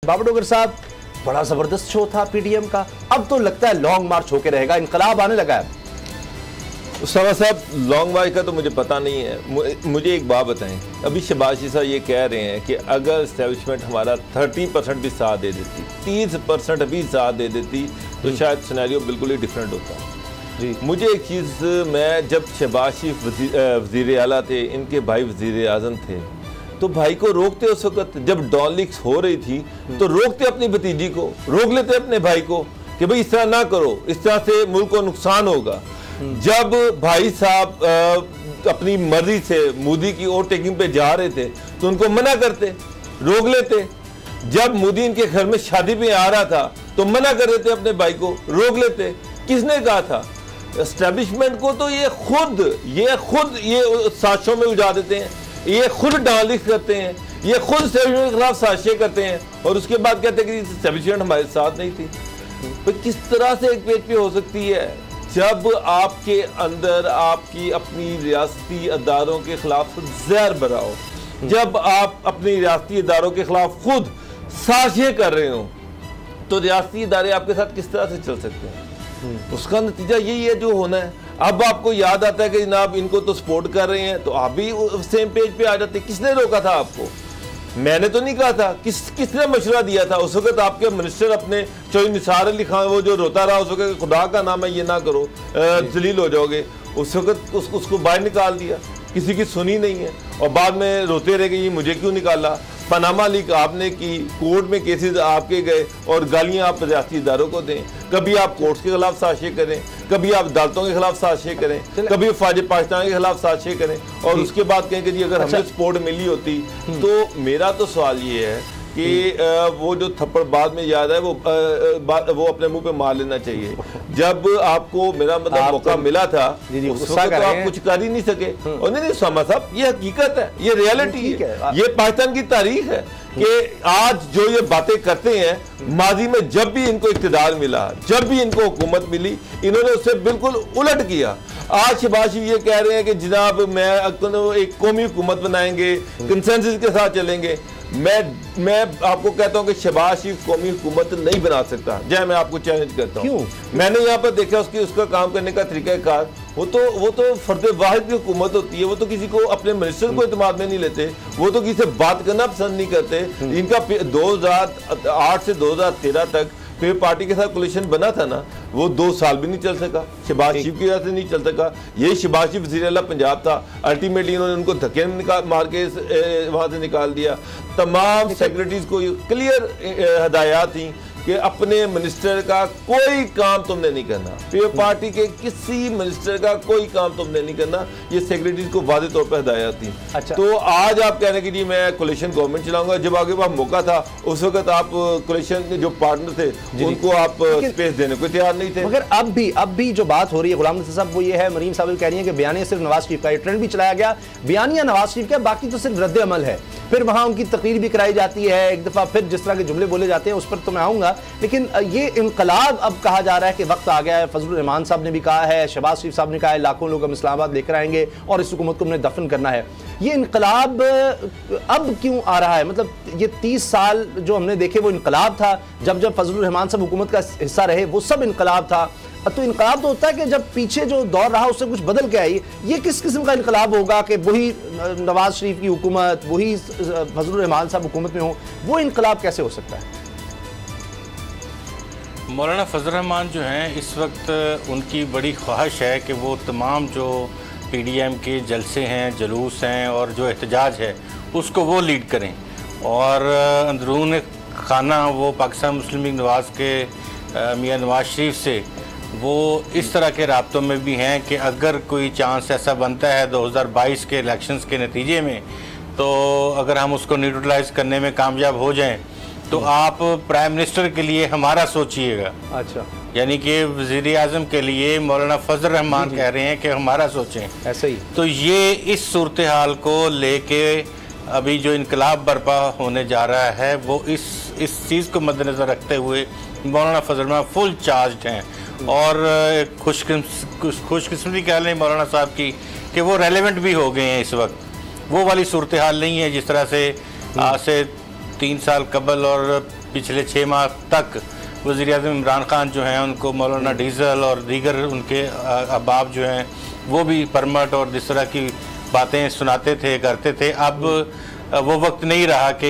बाबर डोगर साहब, बड़ा जबरदस्त शो था पीडीएम का, अब तो लगता है लॉन्ग मार्च होके रहेगा, इनकलाब आने लगा है। उस्ताद साहब, लॉन्ग मार्च का तो मुझे पता नहीं है। मुझे एक बात बताएं, अभी शहबाज साहब ये कह रहे हैं कि अगर एस्टेब्लिशमेंट हमारा 30% भी साथ दे देती, 30% भी साथ दे देती, तो शायद सिनेरियो बिल्कुल ही डिफरेंट होता जी। मुझे एक चीज़, मैं जब शहबाज शरीफ वज़ीर आला थे, इनके भाई वज़ीर आज़म थे, तो भाई को रोकते उस वक्त जब डॉन लीक्स हो रही थी, तो रोकते अपनी भतीजी को, रोक लेते अपने भाई को कि भाई इस तरह ना करो, इस तरह से मुल्क को नुकसान होगा। जब भाई साहब अपनी मर्जी से मोदी की ओवरटेकिंग पे जा रहे थे तो उनको मना करते, रोक लेते। जब मोदी इनके घर में शादी पे आ रहा था तो मना कर देते अपने भाई को, रोक लेते। किसने कहा था? एस्टेब्लिशमेंट को तो ये खुद साजिशों में उलझा देते हैं, ये खुद डालिश करते हैं, ये खुद एस्टेब्लिशमेंट के खिलाफ साजिशें करते हैं और उसके बाद कहते हैं कि एस्टेब्लिशमेंट हमारे साथ नहीं थी। तो किस तरह से एक पेज पे हो सकती है जब आपके अंदर आपकी अपनी रियासती अदारों के खिलाफ जहर भरा हो, जब आप अपनी रियासती अदारों के खिलाफ खुद साजिशें कर रहे हो, तो रियासती इदारे आपके साथ किस तरह से चल सकते हैं? उसका नतीजा यही है जो होना है। अब आपको याद आता है कि जनाब इनको तो सपोर्ट कर रहे हैं, तो आप भी सेम पेज पे आ जाते। किसने रोका था आपको? मैंने तो नहीं कहा था। किसने मशवरा दिया था? उस वक्त आपके मिनिस्टर अपने चौधरी निसार अली खान, वो जो रोता रहा उस वक्त, खुदा का नाम है ये ना करो, जलील हो जाओगे, उस वक्त उसको बाहर निकाल दिया, किसी की सुनी नहीं है। और बाद में रोते रह गए ये मुझे क्यों निकाला। पनामा लीक आपने की, कोर्ट में केसेस आपके गए और गालियां आप रियासती इदारों को दें। कभी आप कोर्ट्स के खिलाफ साजिशें करें, कभी आप अदालतों के खिलाफ साजिशें करें, कभी फौज पाकिस्तान के खिलाफ साजिशें करें और उसके बाद कहें कि जी अगर हमें सपोर्ट मिली होती। तो मेरा तो सवाल ये है कि वो जो थप्पड़ बाद में याद है वो अपने मुंह पे मार लेना चाहिए। जब आपको मेरा मतलब मौका मिला था उस वक्त तो आप कुछ कर ही नहीं सके। और नहीं सामा साहब, ये हकीकत है, ये रियलिटी है, ये पाकिस्तान की तारीख है कि आज जो ये बातें करते हैं, माजी में जब भी इनको इख्तिदार मिला, जब भी इनको हुकूमत मिली, इन्होंने उससे बिल्कुल उलट किया। आज शहबाज शरीफ ये कह रहे हैं कि जनाब मैं एक कौमी हुकूमत बनाएंगे, कंसेंसस के साथ चलेंगे। मैं आपको कहता हूं कि शहबाज शरीफ कौमी हुकूमत नहीं बना सकता। जय, मैं आपको चैलेंज करता हूं। मैंने यहाँ पर देखा उसका काम करने का तरीकाकार, वो तो फर्द वाहिद की हुकूमत होती है। वो तो किसी को, अपने मिनिस्टर को इत्मीनान में नहीं लेते, वो तो किसी से बात करना पसंद नहीं करते। इनका 2008 से 2013 तक फिर पार्टी के साथ कोलिशन बना था ना, वो 2 साल भी नहीं चल सका, शहबाज शरीफ की वजह से नहीं चल सका। ये शहबाज शरीफ वज़ीर आला पंजाब था, अल्टीमेटली इन्होंने उनको धक्के मार के वहाँ से निकाल दिया। तमाम सेक्रेटरीज को क्लियर हदायत थी कि अपने मिनिस्टर का कोई काम तुमने नहीं करना, पीपल पार्टी के किसी मिनिस्टर का कोई काम तुमने नहीं करना। ये सेक्रेटरीज को वादे तौर पर हदायत थी। अच्छा। तो आज आप कह रहे हैं कि जी मैं कोलिशन गवर्नमेंट चलाऊंगा, जब आगे पास मौका था उस वक्त आप कोलिशन जो पार्टनर थे उनको आप स्पेस देने को तैयार नहीं थे। मगर अब भी जो बात हो रही है गुलाम नबी साहब, वो ये है, मरीम साहब कह रही है कि बयानिया सिर्फ नवाज शरीफ का, ट्रेंड भी चलाया गया बयानिया नवाज शरीफ का, बाकी तो सिर्फ रद्द अमल है। फिर वहां उनकी तकरीर भी कराई जाती है एक दफा, फिर जिस तरह के जुमले बोले जाते हैं उस पर तो मैं आऊंगा। लेकिन ये इनकलाब अब कहा जा रहा है कि वक्त आ गया है। फजलुर रहमान साहब ने भी कहा है, शहबाज शरीफ साहब ने कहा है, लाखों लोग हम इस्लामाबाद लेकर आएंगे और इस हुकूमत को हमने दफन करना है। ये इनकलाब अब क्यों आ रहा है? मतलब ये 30 साल जो हमने देखे वो इनकलाब था, जब फजलुर रहमान साहब हुकूमत का हिस्सा रहे वो सब इनकलाब था। तो इनकलाब तो होता है कि जब पीछे जो दौर रहा उससे कुछ बदल के आई। ये किस किस्म का इनकलाब होगा कि वही नवाज शरीफ की हुकूमत, वही फजलुर रहमान साहब हुकूमत में हो? वो इनकलाब कैसे हो सकता है? मौलाना फजल रहमान जो हैं, इस वक्त उनकी बड़ी ख्वाहिश है कि वो तमाम जो पीडीएम के जलसे हैं, जलूस हैं और जो एहतजाज है उसको वो लीड करें। और अंदरून खाना वो पाकिस्तान मुस्लिम लीग नवाज के मियाँ नवाज शरीफ से वो इस तरह के राब्तों में भी हैं कि अगर कोई चांस ऐसा बनता है 2022 के इलेक्शंस के नतीजे में, तो अगर हम उसको न्यूट्रलाइज करने में कामयाब हो जाएं तो आप प्राइम मिनिस्टर के लिए हमारा सोचिएगा। अच्छा, यानी कि वज़ीर आज़म के लिए मौलाना फजल रहमान कह रहे हैं कि हमारा सोचें। ऐसे ही तो ये इस सूरत हाल को लेके अभी जो इनकलाब बर्पा होने जा रहा है, वो इस चीज़ को मद्देनज़र रखते हुए मौलाना फजल रहमान फुल चार्ज हैं। और खुशकिस्मती कह लें मौलाना साहब की कि वो रेलेवेंट भी हो गए हैं इस वक्त। वो वाली सूरत हाल नहीं है जिस तरह से आज से 3 साल कबल और पिछले 6 माह तक वज़ीर-ए-आज़म इमरान खान जो हैं उनको मौलाना डीजल और दीगर उनके अहबाब जो हैं वो भी परमट और इस तरह की बातें सुनाते थे, करते थे। अब वो वक्त नहीं रहा कि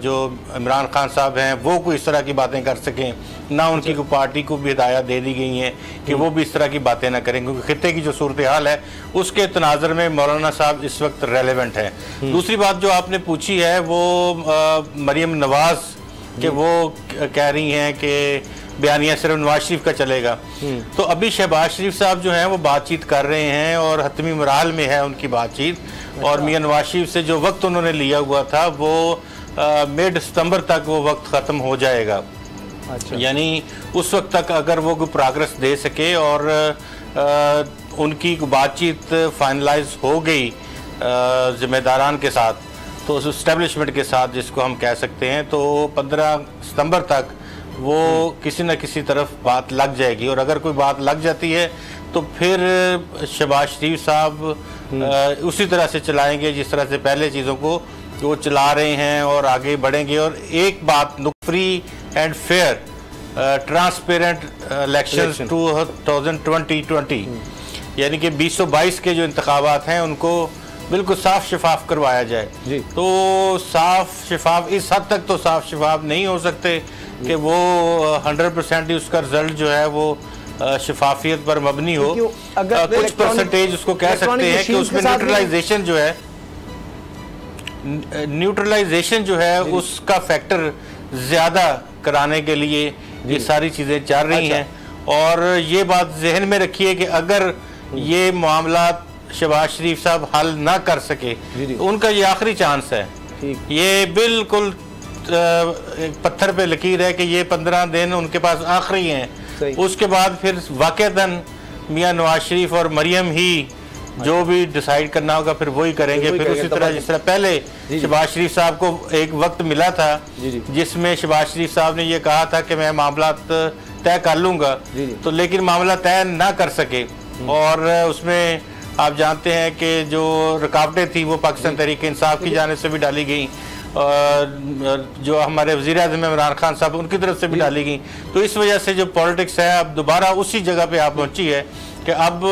जो इमरान खान साहब हैं वो कोई इस तरह की बातें कर सकें, ना उनकी कोई पार्टी को भी हिदायत दे दी गई हैं कि वो भी इस तरह की बातें ना करें, क्योंकि खित्ते की जो सूरत हाल है उसके तनाज़र में मौलाना साहब इस वक्त रेलेवेंट हैं। दूसरी बात जो आपने पूछी है वो मरीम नवाज़ कि वो कह रही हैं कि बयानिया सिर्फ नवाज शरीफ का चलेगा, तो अभी शहबाज शरीफ साहब जो हैं वो बातचीत कर रहे हैं और हतमी मराहल में है उनकी बातचीत। और मियां नवाज शरीफ से जो वक्त उन्होंने लिया हुआ था वो मिड सितंबर तक वो वक्त ख़त्म हो जाएगा। अच्छा। यानी उस वक्त तक अगर वो कोई प्रोग्रेस दे सके और उनकी बातचीत फाइनलाइज हो गई ज़िम्मेदारान के साथ, तो उस इस्टेब्लिशमेंट के साथ जिसको हम कह सकते हैं, तो 15 सितंबर तक वो किसी न किसी तरफ बात लग जाएगी। और अगर कोई बात लग जाती है तो फिर शहबाज शरीफ साहब उसी तरह से चलाएंगे जिस तरह से पहले चीज़ों को वो चला रहे हैं और आगे बढ़ेंगे। और एक बात, free and fair transparent elections 2020 यानी कि 2022 के जो इंतखाबात हैं उनको बिल्कुल साफ शफाफ करवाया जाए। जी। तो साफ शफाफ इस हद तक तो साफ शफाफ नहीं हो सकते कि वो 100% उसका रिजल्ट जो है वो शफाफियत पर मबनी हो। अगर कुछ परसेंटेज उसको कह सकते हैं कि उसमें न्यूट्रलाइजेशन जो है उसका फैक्टर ज्यादा कराने के लिए ये सारी चीजें चल रही हैं। और ये बात जहन में रखिए कि अगर ये मामला शहबाज शरीफ साहब हल ना कर सके तो उनका ये आखिरी चांस है। ये बिल्कुल पत्थर पे लकीर है कि ये 15 दिन उनके पास आखिरी हैं। उसके बाद फिर वाक़तन मियां नवाज शरीफ और मरियम ही जो भी डिसाइड करना होगा फिर वही करेंगे। फिर उसी तरह जिस तरह पहले शहबाज शरीफ साहब को एक वक्त मिला था जिसमें शहबाज शरीफ साहब ने ये कहा था कि मैं मामला तय कर लूँगा, तो लेकिन मामला तय ना कर सके और उसमें आप जानते हैं कि जो रुकावटें थी वो पाकिस्तान तहरीक इंसाफ की जानिब से भी डाली गई और जो हमारे वज़ीर-ए-आज़म इमरान खान साहब उनकी तरफ से भी डाली गई। तो इस वजह से जो पॉलिटिक्स है अब दोबारा उसी जगह पे आप पहुंची है कि अब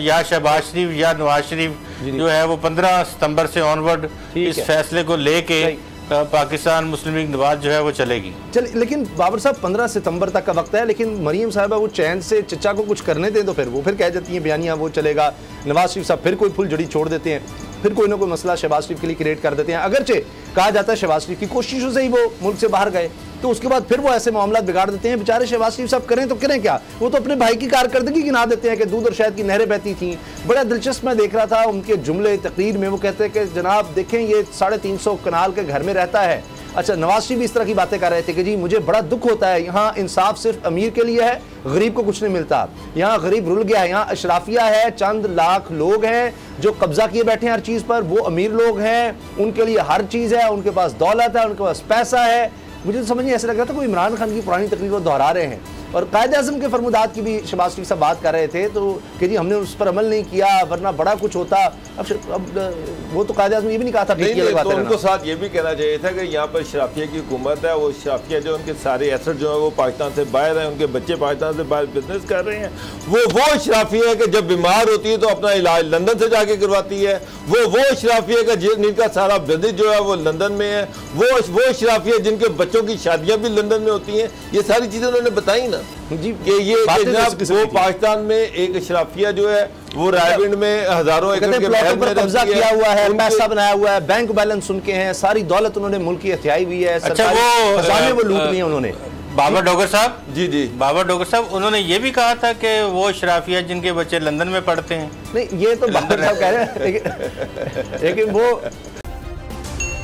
या शहबाज शरीफ या नवाज शरीफ जो है वो 15 सितंबर से ऑनवर्ड इस फैसले को लेके पाकिस्तान मुस्लिम लीग नवाज जो है वो चलेगी। चलिए, लेकिन बाबर साहब 15 सितंबर तक का वक्त है, लेकिन मरीम साहबा वो चैन से चचा को कुछ करने दें तो फिर वो फिर कह जाती हैं बयानिया वो चलेगा, नवाज शरीफ साहब फिर कोई फुल जड़ी छोड़ देते हैं, फिर कोई ना कोई मसला शहबाज शरीफ के लिए क्रिएट कर देते हैं। अगरचे कहा जाता है शहबाज शरीफ की कोशिशों से ही वो मुल्क से बाहर गए, तो उसके बाद फिर वो ऐसे मामला बिगाड़ देते हैं। बेचारे शहबाज शरीफ साहब करें तो करें क्या, वो तो अपने भाई की कारकर्दगी गिना देते हैं कि दूध और शहद की नहरें बहती थी। बड़ा दिलचस्प मैं देख रहा था उनके जुमले तकरीर में, वो कहते हैं कि जनाब देखें ये 350 कनाल के घर में रहता है। अच्छा, नवाज शरीफ भी इस तरह की बातें कर रहे थे कि जी मुझे बड़ा दुख होता है, यहाँ इंसाफ सिर्फ अमीर के लिए है, गरीब को कुछ नहीं मिलता, यहाँ गरीब रुल गया है, यहाँ अशराफिया है, चंद लाख लोग हैं जो कब्जा किए बैठे हैं हर चीज़ पर, वो अमीर लोग हैं, उनके लिए हर चीज़ है, उनके पास दौलत है, उनके पास पैसा है। मुझे तो समझ नहीं ऐसा लग रहा था कोई इमरान खान की पुरानी तकरीर को दोहरा रहे हैं। और कायदे आज़म के फरमुदात की भी शहबाज शरीफ साहब बात कर रहे थे तो कि जी हमने उस पर अमल नहीं किया वरना बड़ा कुछ होता। अब वो तो कायदे आज़म ये भी नहीं कहा था तो उनको साथ ये भी कहना चाहिए था कि यहाँ पर शराफिया की हुकूमत है, वो शराफिया जो उनके सारे एसेट जो है वो पाकिस्तान से बाहर हैं, उनके बच्चे पाकिस्तान से बाहर बिजनेस कर रहे हैं। वो शराफिया है कि जब बीमार होती है तो अपना इलाज लंदन से जाके करवाती है। वो शराफिया का जिनका सारा बिजनेस जो है वो लंदन में है। वो शराफिया जिनके बच्चों की शादियाँ भी लंदन में होती हैं। ये सारी चीज़ें उन्होंने बताई ना जी कि ये वो पाकिस्तान में एक शराफिया जो है वो रायविंड में हजारों एकड़ के प्लॉटों पर कब्जा किया हुआ है, पैसा बनाया हुआ है, बैंक बैलेंस उनके हैं, सारी दौलत उन्होंने मुल्क की हथियाई हुई है। अच्छा, वो लूट लिए उन्होंने। बाबर डोगर साहब जी बाबर डोगर साहब उन्होंने ये भी कहा था कि वो शराफिया जिनके बच्चे लंदन में पढ़ते हैं। नहीं, ये तो बाबर साहब कह रहे हैं लेकिन वो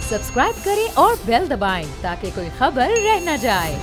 सब्सक्राइब करें और बेल दबाएं ताकि कोई खबर रह न जाए।